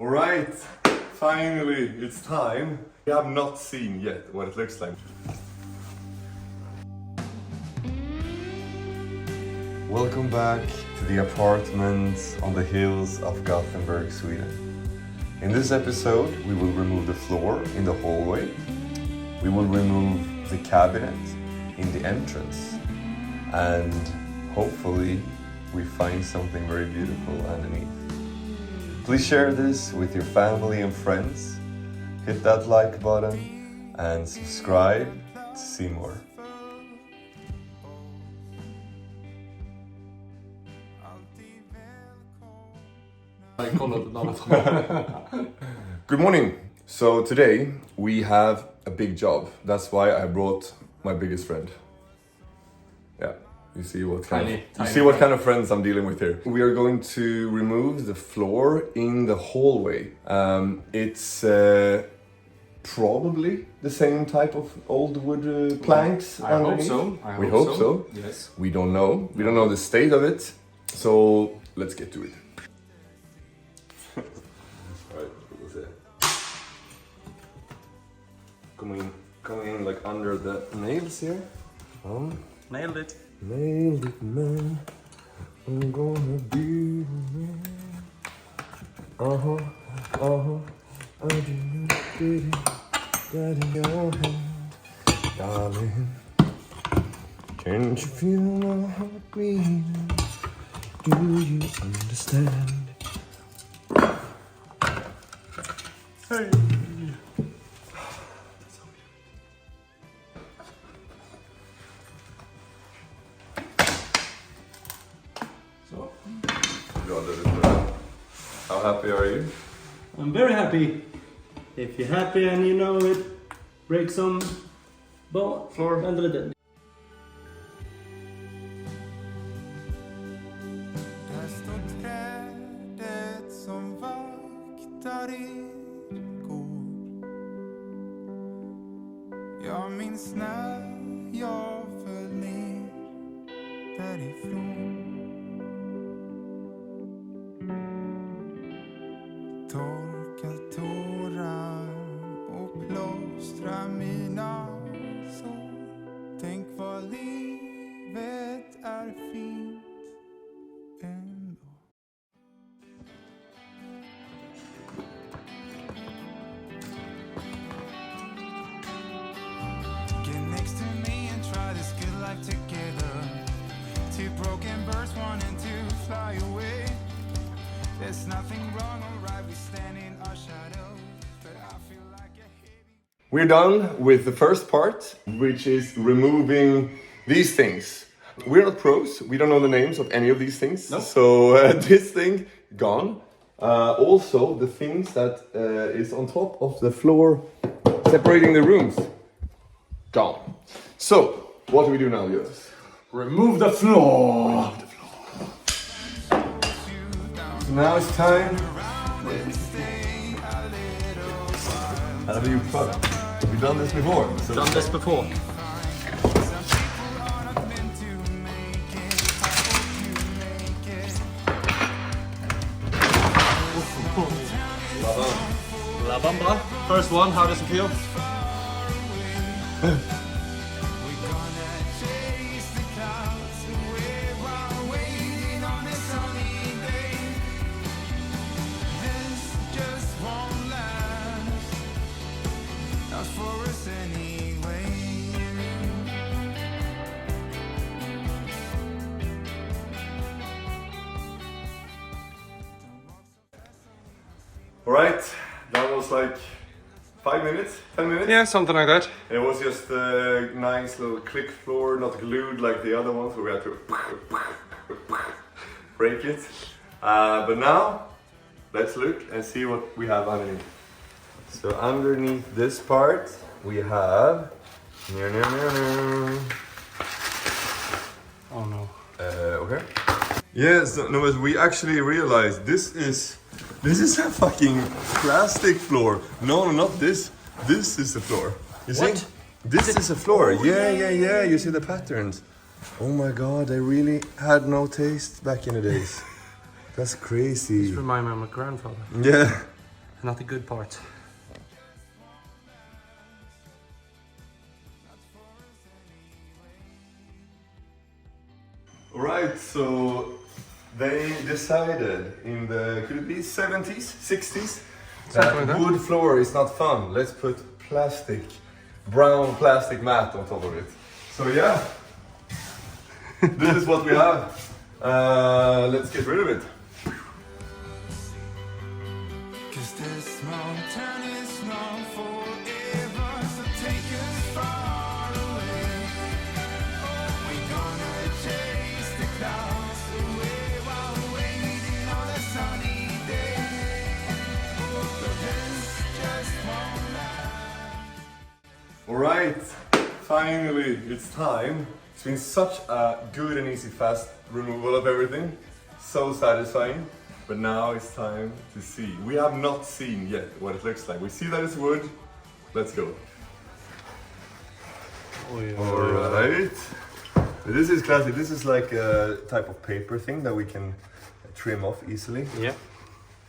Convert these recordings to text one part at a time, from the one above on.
Alright, finally it's time. We have not seen yet what it looks like. Welcome back to the apartment on the hills of Gothenburg, Sweden. In this episode, we will remove the floor in the hallway. We will remove the cabinet in the entrance. And hopefully, we find something very beautiful underneath. Please share this with your family and friends. Hit that like button and subscribe to see more. Good morning. So today we have a big job. That's why I brought my biggest friend. Yeah, you see what kind of friends I'm dealing with here. We are going to remove the floor in the hallway. It's probably the same type of old wood planks. I hope so. We hope so. Yes. We don't know. We don't know the state of it. So let's get to it. Alright, we'll see. Coming in like under the nails here. Nailed it. Nailed it, man. I'm gonna be the man. I did it. Got in your hand, darling. Can't you feel my heart beating? Do you understand? Hey. So, how happy are you? I'm very happy. If you're happy and you know it, break some floor under the bed. Där står trädet som vaktar er gård. Jag minns när jag föll ner därifrån. Torka tårar och plåstra mina sår. Tänk vad livet är fint ändå. Get next to me and try this good life together. Two broken birds wanting to fly away. There's nothing wrong or right, we stand in our shadows, but I feel like a heavy... We're done with the first part, which is removing these things. We're not pros, we don't know the names of any of these things. No. So this thing, gone. Also, the things that is on top of the floor, separating the rooms, gone. So, what do we do now, Jonas? Remove the floor. So now it's time. Have you done this before? So Done this before. La Bamba. First one, how does it feel? Alright, that was like 5 minutes, 10 minutes? Yeah, something like that. It was just a nice little click floor, not glued like the other ones, so we had to break it. But now, let's look and see what we have underneath. So underneath this part, we have... Oh no. Okay. Yes, no, but we actually realized this is a fucking plastic floor. No, not this. This is the floor. You see? What? This is a floor. Yeah. You see the patterns. Oh my god, I really had no taste back in the days. That's crazy. Just remind me of my grandfather. Yeah. not the good parts. Alright, so they decided in the, could it be 70s, 60s? Something like that. Wood floor is not fun. Let's put brown plastic mat on top of it. So yeah, this is what we have. Let's get rid of it. Cause this mountain is not forever, so take us far away. Oh, we're gonna chase the clouds away while waiting on a sunny day. But this just won't last. Alright, finally it's time. It's been such a good and easy, fast removal of everything. So satisfying. But now it's time to see. We have not seen yet what it looks like. We see that it's wood. Let's go. Alright. This is classic. This is like a type of paper thing that we can trim off easily. Yeah.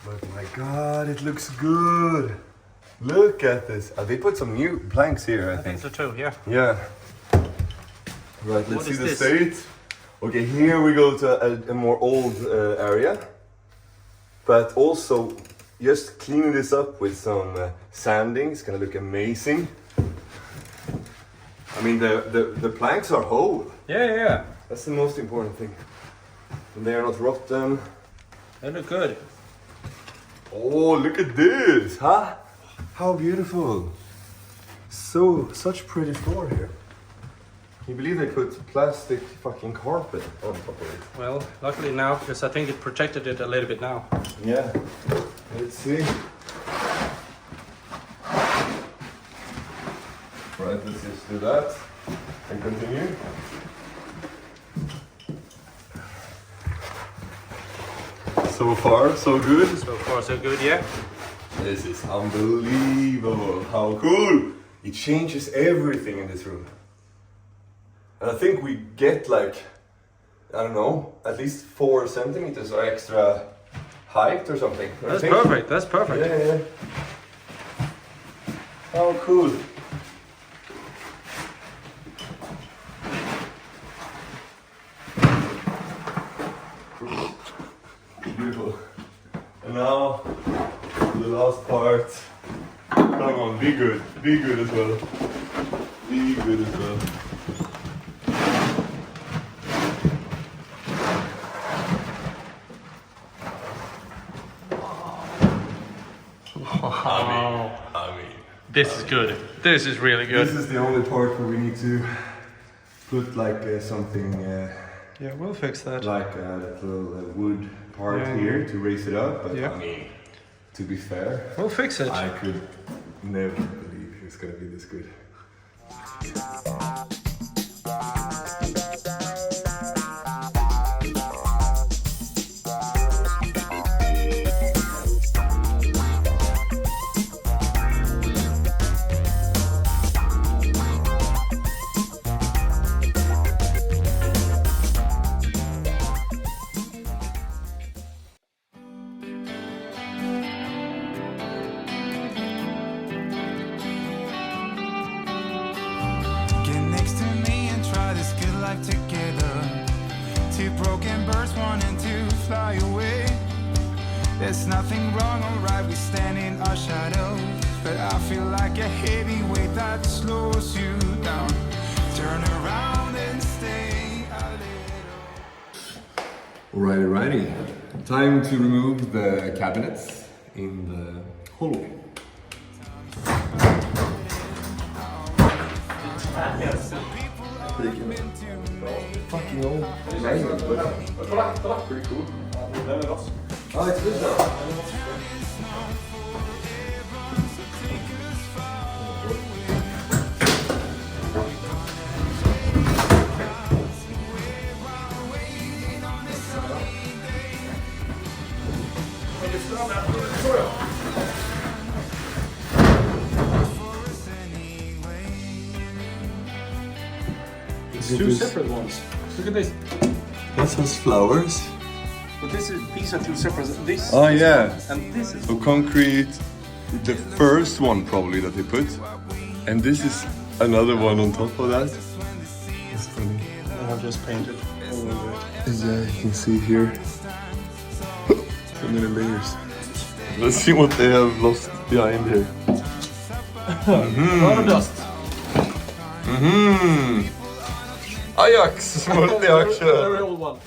But my god, it looks good. Look at this. They put some new planks here, I think. So too, yeah. Yeah. Right, let's What see is the this? state. Okay, here we go to a more old area. But also, just cleaning this up with some sanding, it's gonna look amazing. I mean, the planks are whole. Yeah. That's the most important thing. And they are not rotten. They look good. Oh, look at this, huh? How beautiful. Such pretty floor here. Can you believe they put plastic fucking carpet on top of it? Well, luckily now, because I think it protected it a little bit now. Yeah. Let's see. Right, let's just do that and continue. So far, so good. So far, so good, yeah. This is unbelievable. How cool! It changes everything in this room. And I think we get like, I don't know, at least 4 centimeters or extra height or something. That's perfect, that's perfect. Yeah. How cool. Beautiful. And now, the last part. Come on, be good as well. Be good as well. I mean, This is good. This is really good. this is the only part where we need to put like something Yeah, we'll fix that. like that little wood part Yeah. here to raise it up. But Yeah. I mean, to be fair, We'll fix it. I could never believe it's gonna be this good. Get next to me and try this good life together. Two broken birds wanting to fly away. There's nothing wrong or right, we stand in our shadows. But I feel like a heavy weight that slows you down. Turn around and stay a little. Alrighty. Time to remove the cabinets in the hallway. Fucking old. Pretty cool. Oh, it's good though. It's two separate ones. Look at this. That has flowers. But these are two separate. This Oh yeah. and this is. So concrete the first one probably that they put. And this is another one on top of that. It's funny. I have just painted all over it. Yeah, you can see here. So many layers. Let's see what they have lost behind here. A lot of dust. Ajax multi-action. Very old one.